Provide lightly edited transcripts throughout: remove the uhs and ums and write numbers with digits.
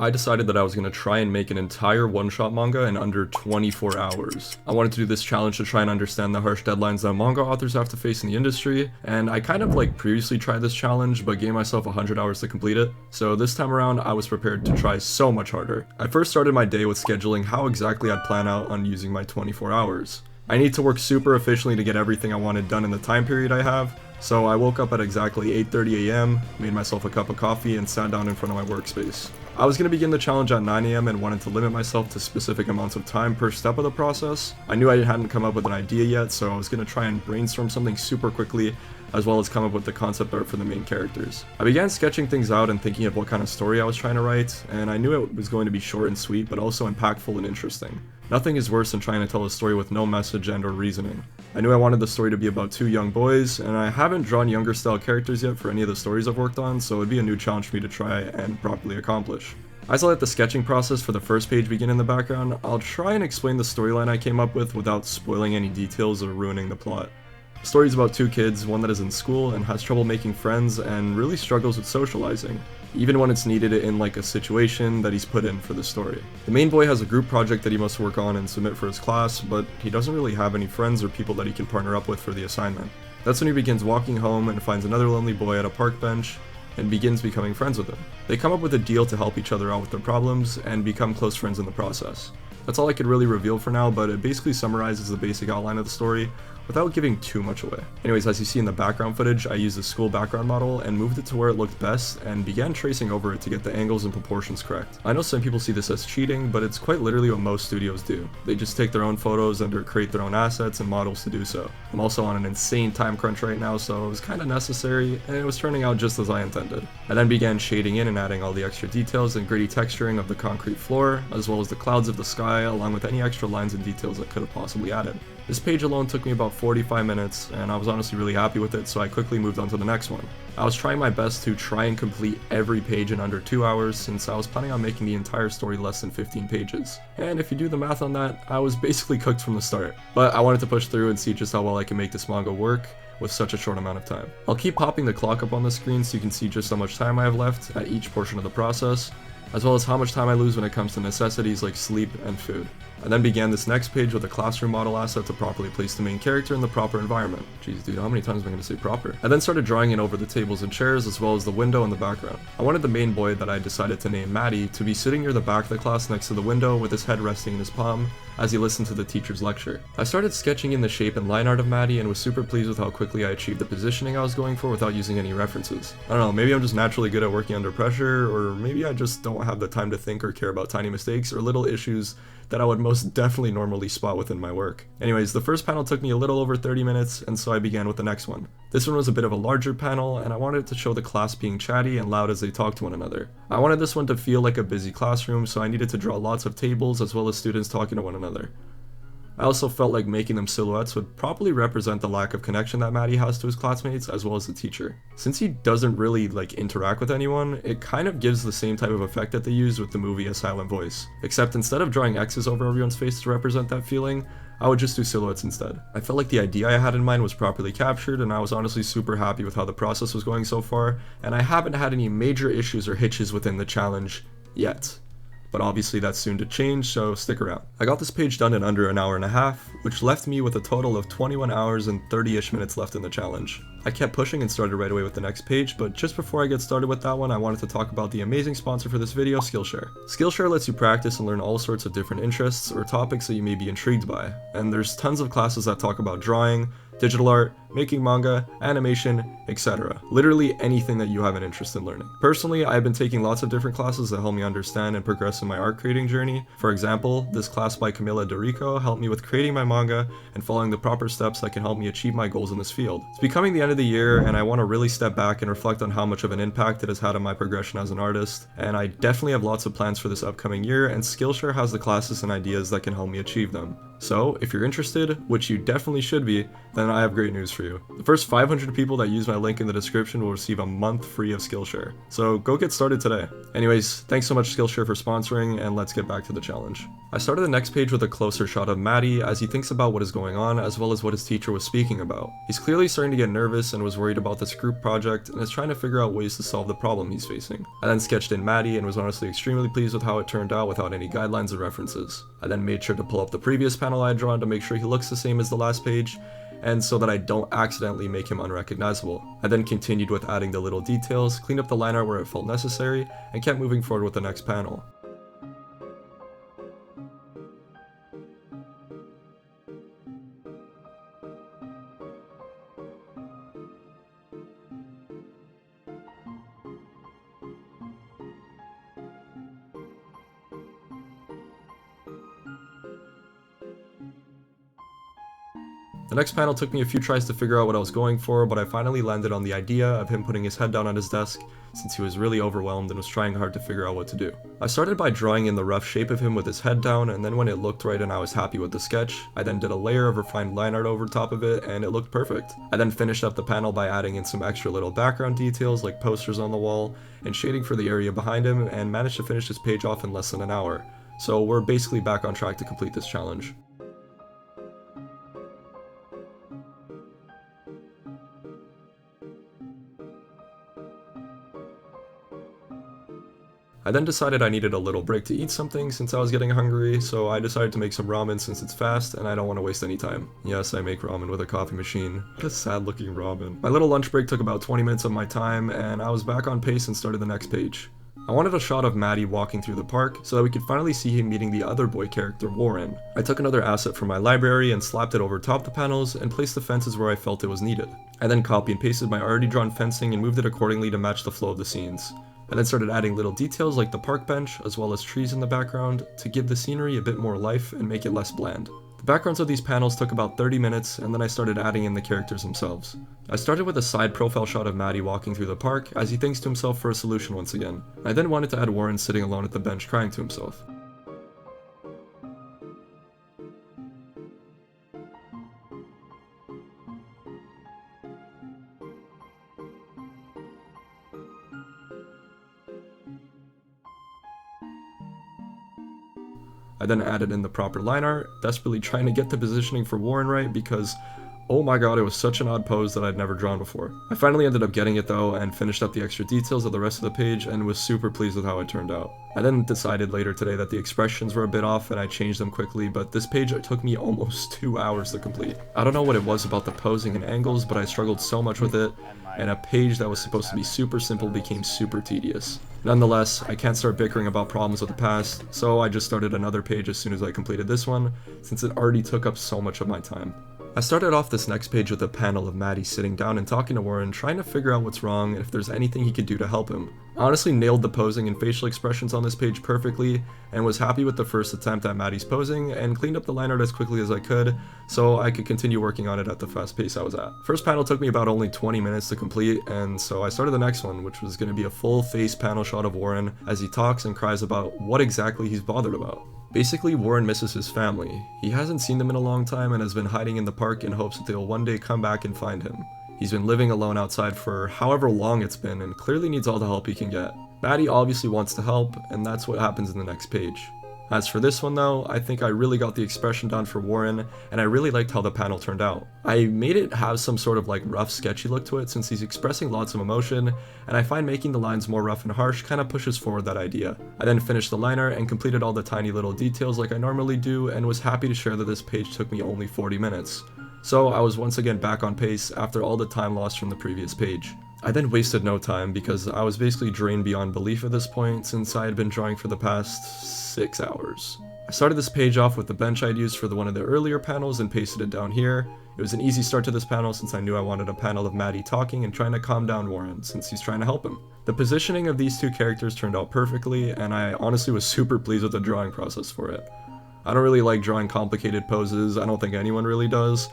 I decided that I was going to try and make an entire one-shot manga in under 24 hours. I wanted to do this challenge to try and understand the harsh deadlines that manga authors have to face in the industry, and I kind of previously tried this challenge but gave myself 100 hours to complete it, so this time around I was prepared to try so much harder. I first started my day with scheduling how exactly I'd plan out on using my 24 hours. I need to work super efficiently to get everything I wanted done in the time period I have, so I woke up at exactly 8:30 AM, made myself a cup of coffee, and sat down in front of my workspace. I was going to begin the challenge at 9 AM and wanted to limit myself to specific amounts of time per step of the process. I knew I hadn't come up with an idea yet, so I was going to try and brainstorm something super quickly, as well as come up with the concept art for the main characters. I began sketching things out and thinking of what kind of story I was trying to write, and I knew it was going to be short and sweet, but also impactful and interesting. Nothing is worse than trying to tell a story with no message and or reasoning. I knew I wanted the story to be about two young boys, and I haven't drawn younger style characters yet for any of the stories I've worked on, so it'd be a new challenge for me to try and properly accomplish. As I let the sketching process for the first page begin in the background, I'll try and explain the storyline I came up with without spoiling any details or ruining the plot. The story is about two kids, one that is in school and has trouble making friends and really struggles with socializing, even when it's needed in a situation that he's put in for the story. The main boy has a group project that he must work on and submit for his class, but he doesn't really have any friends or people that he can partner up with for the assignment. That's when he begins walking home and finds another lonely boy at a park bench and begins becoming friends with him. They come up with a deal to help each other out with their problems and become close friends in the process. That's all I could really reveal for now, but it basically summarizes the basic outline of the story without giving too much away. Anyways, as you see in the background footage, I used a school background model and moved it to where it looked best and began tracing over it to get the angles and proportions correct. I know some people see this as cheating, but it's quite literally what most studios do. They just take their own photos and or create their own assets and models to do so. I'm also on an insane time crunch right now, so it was kind of necessary, and it was turning out just as I intended. I then began shading in and adding all the extra details and gritty texturing of the concrete floor, as well as the clouds of the sky, along with any extra lines and details I could have possibly added. This page alone took me about 45 minutes, and I was honestly really happy with it, so I quickly moved on to the next one. I was trying my best to try and complete every page in under 2 hours, since I was planning on making the entire story less than 15 pages. And if you do the math on that, I was basically cooked from the start. But I wanted to push through and see just how well I can make this manga work with such a short amount of time. I'll keep popping the clock up on the screen so you can see just how much time I have left at each portion of the process, as well as how much time I lose when it comes to necessities like sleep and food. I then began this next page with a classroom model asset to properly place the main character in the proper environment. Jeez dude, how many times am I going to say proper? I then started drawing in over the tables and chairs as well as the window in the background. I wanted the main boy that I decided to name Maddie to be sitting near the back of the class next to the window with his head resting in his palm as he listened to the teacher's lecture. I started sketching in the shape and line art of Maddie and was super pleased with how quickly I achieved the positioning I was going for without using any references. I don't know, maybe I'm just naturally good at working under pressure, or maybe I just don't have the time to think or care about tiny mistakes or little issues that I would most definitely normally spot within my work. Anyways, the first panel took me a little over 30 minutes, and so I began with the next one. This one was a bit of a larger panel, and I wanted to show the class being chatty and loud as they talked to one another. I wanted this one to feel like a busy classroom, so I needed to draw lots of tables as well as students talking to one another. I also felt like making them silhouettes would properly represent the lack of connection that Maddie has to his classmates as well as the teacher. Since he doesn't really interact with anyone, it kind of gives the same type of effect that they use with the movie A Silent Voice. Except instead of drawing X's over everyone's face to represent that feeling, I would just do silhouettes instead. I felt like the idea I had in mind was properly captured, and I was honestly super happy with how the process was going so far, and I haven't had any major issues or hitches within the challenge yet. But obviously that's soon to change, so stick around. I got this page done in under an hour and a half, which left me with a total of 21 hours and 30-ish minutes left in the challenge. I kept pushing and started right away with the next page, but just before I get started with that one, I wanted to talk about the amazing sponsor for this video, Skillshare. Skillshare lets you practice and learn all sorts of different interests or topics that you may be intrigued by, and there's tons of classes that talk about drawing, digital art, making manga, animation, etc. Literally anything that you have an interest in learning. Personally, I've been taking lots of different classes that help me understand and progress in my art creating journey. For example, this class by Camila Dorico helped me with creating my manga and following the proper steps that can help me achieve my goals in this field. It's becoming the end of the year, and I want to really step back and reflect on how much of an impact it has had on my progression as an artist, and I definitely have lots of plans for this upcoming year, and Skillshare has the classes and ideas that can help me achieve them. So, if you're interested, which you definitely should be, then I have great news for you. The first 500 people that use my link in the description will receive a month free of Skillshare. So go get started today. Anyways, thanks so much Skillshare for sponsoring, and let's get back to the challenge. I started the next page with a closer shot of Maddie as he thinks about what is going on as well as what his teacher was speaking about. He's clearly starting to get nervous and was worried about this group project and is trying to figure out ways to solve the problem he's facing. I then sketched in Maddie and was honestly extremely pleased with how it turned out without any guidelines or references. I then made sure to pull up the previous panel I had drawn to make sure he looks the same as the last page, and so that I don't accidentally make him unrecognizable. I then continued with adding the little details, cleaned up the line art where it felt necessary, and kept moving forward with the next panel. The next panel took me a few tries to figure out what I was going for, but I finally landed on the idea of him putting his head down on his desk since he was really overwhelmed and was trying hard to figure out what to do. I started by drawing in the rough shape of him with his head down, and then when it looked right and I was happy with the sketch, I then did a layer of refined line art over top of it and it looked perfect. I then finished up the panel by adding in some extra little background details like posters on the wall and shading for the area behind him, and managed to finish this page off in less than an hour. So we're basically back on track to complete this challenge. I then decided I needed a little break to eat something since I was getting hungry, so I decided to make some ramen since it's fast and I don't want to waste any time. Yes, I make ramen with a coffee machine. What a sad looking ramen. My little lunch break took about 20 minutes of my time, and I was back on pace and started the next page. I wanted a shot of Maddie walking through the park so that we could finally see him meeting the other boy character, Warren. I took another asset from my library and slapped it over top the panels and placed the fences where I felt it was needed. I then copy and pasted my already drawn fencing and moved it accordingly to match the flow of the scenes. I then started adding little details like the park bench as well as trees in the background to give the scenery a bit more life and make it less bland. The backgrounds of these panels took about 30 minutes, and then I started adding in the characters themselves. I started with a side profile shot of Maddie walking through the park as he thinks to himself for a solution once again. I then wanted to add Warren sitting alone at the bench crying to himself. I then added in the proper line art, desperately trying to get the positioning for Warren right because, oh my god, it was such an odd pose that I'd never drawn before. I finally ended up getting it though and finished up the extra details of the rest of the page and was super pleased with how it turned out. I then decided later today that the expressions were a bit off and I changed them quickly, but this page took me almost 2 hours to complete. I don't know what it was about the posing and angles, but I struggled so much with it, and a page that was supposed to be super simple became super tedious. Nonetheless, I can't start bickering about problems with the past, so I just started another page as soon as I completed this one, since it already took up so much of my time. I started off this next page with a panel of Maddie sitting down and talking to Warren, trying to figure out what's wrong and if there's anything he could do to help him. I honestly nailed the posing and facial expressions on this page perfectly, and was happy with the first attempt at Maddie's posing, and cleaned up the line art as quickly as I could, so I could continue working on it at the fast pace I was at. First panel took me about only 20 minutes to complete, and so I started the next one, which was going to be a full face panel shot of Warren as he talks and cries about what exactly he's bothered about. Basically, Warren misses his family. He hasn't seen them in a long time and has been hiding in the park in hopes that they'll one day come back and find him. He's been living alone outside for however long it's been and clearly needs all the help he can get. Maddie obviously wants to help, and that's what happens in the next page. As for this one though, I think I really got the expression down for Warren, and I really liked how the panel turned out. I made it have some sort of like rough sketchy look to it since he's expressing lots of emotion, and I find making the lines more rough and harsh kind of pushes forward that idea. I then finished the liner and completed all the tiny little details like I normally do, and was happy to share that this page took me only 40 minutes. So I was once again back on pace after all the time lost from the previous page. I then wasted no time because I was basically drained beyond belief at this point since I had been drawing for the past 6 hours. I started this page off with the bench I'd used for one of the earlier panels and pasted it down here. It was an easy start to this panel since I knew I wanted a panel of Maddie talking and trying to calm down Warren since he's trying to help him. The positioning of these two characters turned out perfectly, and I honestly was super pleased with the drawing process for it. I don't really like drawing complicated poses, I don't think anyone really does,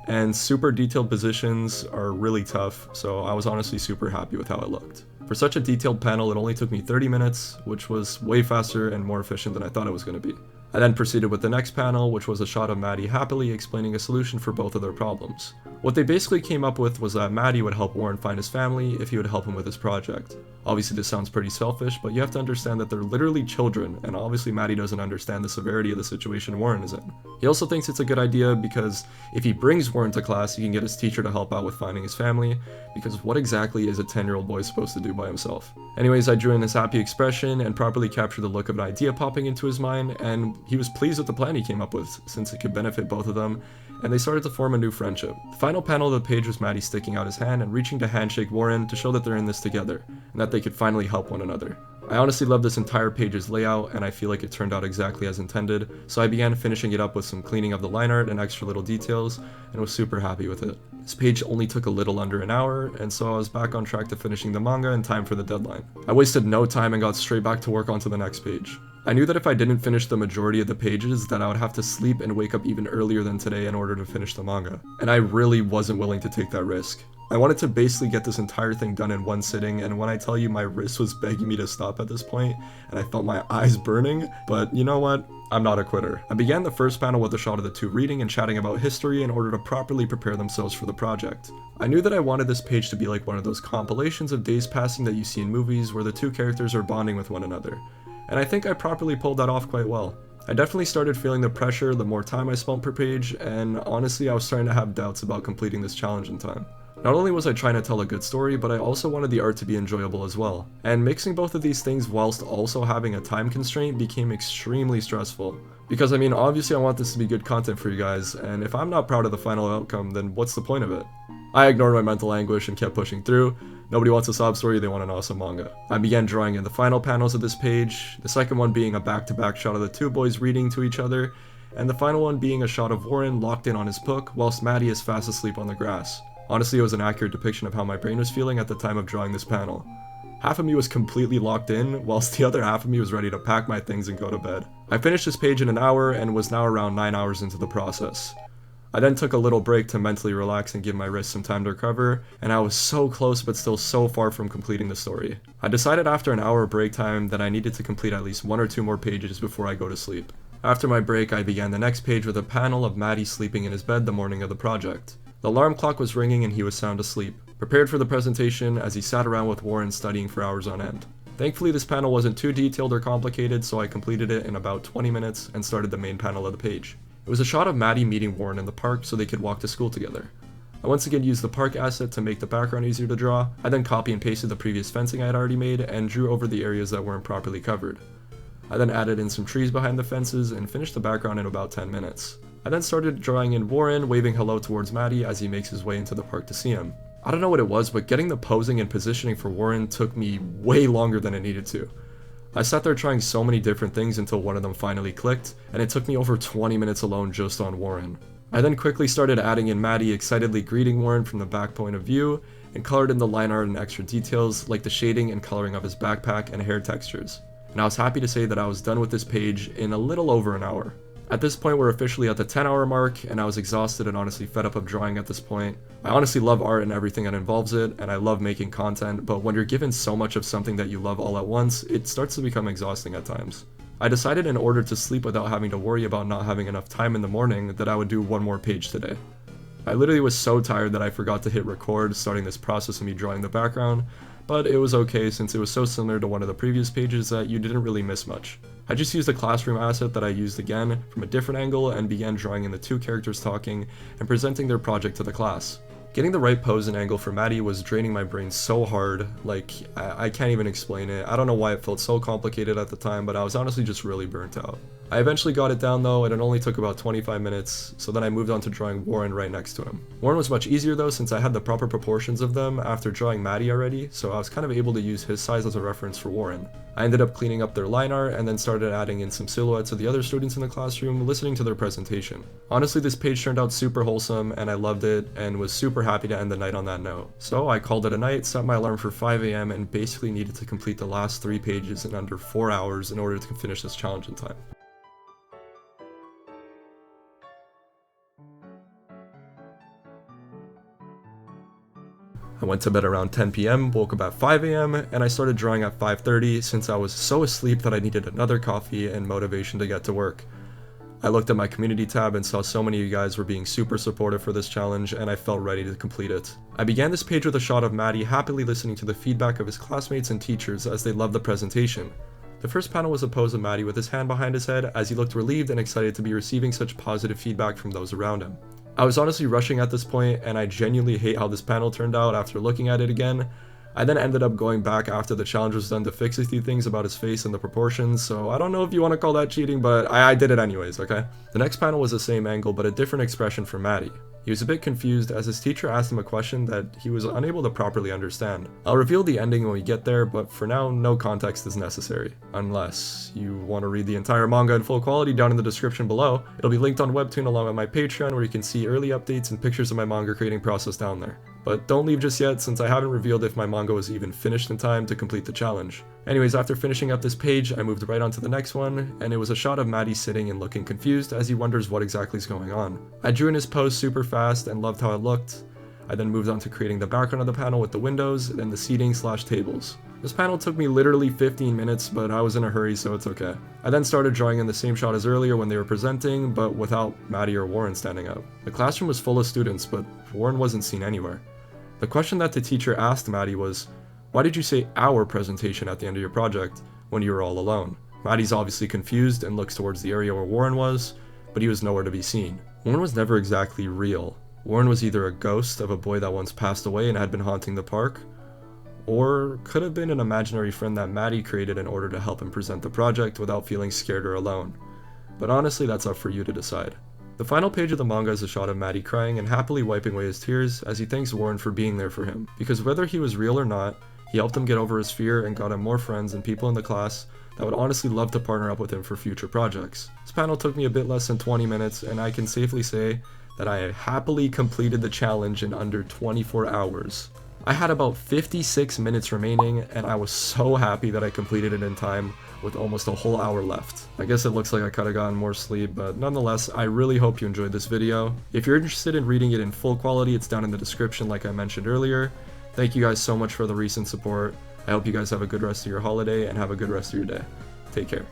and super detailed positions are really tough, so I was honestly super happy with how it looked. For such a detailed panel, it only took me 30 minutes, which was way faster and more efficient than I thought it was going to be. I then proceeded with the next panel, which was a shot of Maddie happily explaining a solution for both of their problems. What they basically came up with was that Maddie would help Warren find his family if he would help him with his project. Obviously this sounds pretty selfish, but you have to understand that they're literally children, and obviously Maddie doesn't understand the severity of the situation Warren is in. He also thinks it's a good idea because if he brings Warren to class, he can get his teacher to help out with finding his family, because what exactly is a 10-year-old boy supposed to do by himself? Anyways, I drew in his happy expression and properly captured the look of an idea popping into his mind, and he was pleased with the plan he came up with since it could benefit both of them, and they started to form a new friendship. The final panel of the page was Maddie sticking out his hand and reaching to handshake Warren to show that they're in this together, and that they could finally help one another. I honestly love this entire page's layout, and I feel like it turned out exactly as intended, so I began finishing it up with some cleaning of the line art and extra little details, and was super happy with it. This page only took a little under an hour, and so I was back on track to finishing the manga in time for the deadline. I wasted no time and got straight back to work onto the next page. I knew that if I didn't finish the majority of the pages, that I would have to sleep and wake up even earlier than today in order to finish the manga, and I really wasn't willing to take that risk. I wanted to basically get this entire thing done in one sitting, and when I tell you my wrist was begging me to stop at this point, and I felt my eyes burning, but you know what? I'm not a quitter. I began the first panel with a shot of the two reading and chatting about history in order to properly prepare themselves for the project. I knew that I wanted this page to be like one of those compilations of days passing that you see in movies where the two characters are bonding with one another, and I think I properly pulled that off quite well. I definitely started feeling the pressure the more time I spent per page, and honestly I was starting to have doubts about completing this challenge in time. Not only was I trying to tell a good story, but I also wanted the art to be enjoyable as well. And mixing both of these things whilst also having a time constraint became extremely stressful. Because I mean, obviously I want this to be good content for you guys, and if I'm not proud of the final outcome, then what's the point of it? I ignored my mental anguish and kept pushing through. Nobody wants a sob story, they want an awesome manga. I began drawing in the final panels of this page, the second one being a back-to-back shot of the two boys reading to each other, and the final one being a shot of Warren locked in on his book whilst Maddie is fast asleep on the grass. Honestly, it was an accurate depiction of how my brain was feeling at the time of drawing this panel. Half of me was completely locked in, whilst the other half of me was ready to pack my things and go to bed. I finished this page in an hour and was now around 9 hours into the process. I then took a little break to mentally relax and give my wrist some time to recover, and I was so close but still so far from completing the story. I decided after an hour of break time that I needed to complete at least 1 or 2 more pages before I go to sleep. After my break, I began the next page with a panel of Maddie sleeping in his bed the morning of the project. The alarm clock was ringing and he was sound asleep, prepared for the presentation as he sat around with Warren studying for hours on end. Thankfully this panel wasn't too detailed or complicated, so I completed it in about 20 minutes and started the main panel of the page. It was a shot of Maddie meeting Warren in the park so they could walk to school together. I once again used the park asset to make the background easier to draw. I then copy and pasted the previous fencing I had already made and drew over the areas that weren't properly covered. I then added in some trees behind the fences and finished the background in about 10 minutes. I then started drawing in Warren waving hello towards Maddie as he makes his way into the park to see him. I don't know what it was, but getting the posing and positioning for Warren took me way longer than it needed to. I sat there trying so many different things until one of them finally clicked, and it took me over 20 minutes alone just on Warren. I then quickly started adding in Maddie excitedly greeting Warren from the back point of view, and colored in the line art and extra details like the shading and coloring of his backpack and hair textures. And I was happy to say that I was done with this page in a little over an hour. At this point we're officially at the 10-hour mark, and I was exhausted and honestly fed up of drawing at this point. I honestly love art and everything that involves it, and I love making content, but when you're given so much of something that you love all at once, it starts to become exhausting at times. I decided in order to sleep without having to worry about not having enough time in the morning that I would do 1 more page today. I literally was so tired that I forgot to hit record starting this process of me drawing the background, but it was okay since it was so similar to one of the previous pages that you didn't really miss much. I just used the classroom asset that I used again from a different angle and began drawing in the 2 characters talking and presenting their project to the class. Getting the right pose and angle for Maddie was draining my brain so hard, like, I can't even explain it. I don't know why it felt so complicated at the time, but I was honestly just really burnt out. I eventually got it down though, and it only took about 25 minutes, so then I moved on to drawing Warren right next to him. Warren was much easier though since I had the proper proportions of them after drawing Maddie already, so I was kind of able to use his size as a reference for Warren. I ended up cleaning up their line art and then started adding in some silhouettes of the other students in the classroom listening to their presentation. Honestly, this page turned out super wholesome and I loved it and was super happy to end the night on that note. So I called it a night, set my alarm for 5 AM and basically needed to complete the last 3 pages in under 4 hours in order to finish this challenge in time. I went to bed around 10 p.m, woke up at 5 a.m, and I started drawing at 5:30 since I was so asleep that I needed another coffee and motivation to get to work. I looked at my community tab and saw so many of you guys were being super supportive for this challenge, and I felt ready to complete it. I began this page with a shot of Maddie happily listening to the feedback of his classmates and teachers as they loved the presentation. The first panel was a pose of Maddie with his hand behind his head as he looked relieved and excited to be receiving such positive feedback from those around him. I was honestly rushing at this point, and I genuinely hate how this panel turned out after looking at it again. I then ended up going back after the challenge was done to fix a few things about his face and the proportions, so I don't know if you want to call that cheating, but I did it anyways, okay? The next panel was the same angle, but a different expression from Maddie. He was a bit confused as his teacher asked him a question that he was unable to properly understand. I'll reveal the ending when we get there, but for now, no context is necessary. Unless you want to read the entire manga in full quality down in the description below. It'll be linked on WEBTOON along with my Patreon where you can see early updates and pictures of my manga creating process down there. But don't leave just yet since I haven't revealed if my manga was even finished in time to complete the challenge. Anyways, after finishing up this page, I moved right on to the next one, and it was a shot of Maddie sitting and looking confused as he wonders what exactly is going on. I drew in his pose super fast and loved how it looked. I then moved on to creating the background of the panel with the windows and the seating/tables. This panel took me literally 15 minutes, but I was in a hurry, so it's okay. I then started drawing in the same shot as earlier when they were presenting, but without Maddie or Warren standing up. The classroom was full of students, but Warren wasn't seen anywhere. The question that the teacher asked Maddie was, "Why did you say our presentation at the end of your project when you were all alone?" Maddie's obviously confused and looks towards the area where Warren was, but he was nowhere to be seen. Warren was never exactly real. Warren was either a ghost of a boy that once passed away and had been haunting the park, or could have been an imaginary friend that Maddie created in order to help him present the project without feeling scared or alone. But honestly, that's up for you to decide. The final page of the manga is a shot of Maddie crying and happily wiping away his tears as he thanks Warren for being there for him, because whether he was real or not, he helped him get over his fear and got him more friends and people in the class that would honestly love to partner up with him for future projects. This panel took me a bit less than 20 minutes, and I can safely say that I happily completed the challenge in under 24 hours. I had about 56 minutes remaining, and I was so happy that I completed it in time with almost a whole hour left. I guess it looks like I could have gotten more sleep, but nonetheless, I really hope you enjoyed this video. If you're interested in reading it in full quality, it's down in the description like I mentioned earlier. Thank you guys so much for the recent support. I hope you guys have a good rest of your holiday and have a good rest of your day. Take care.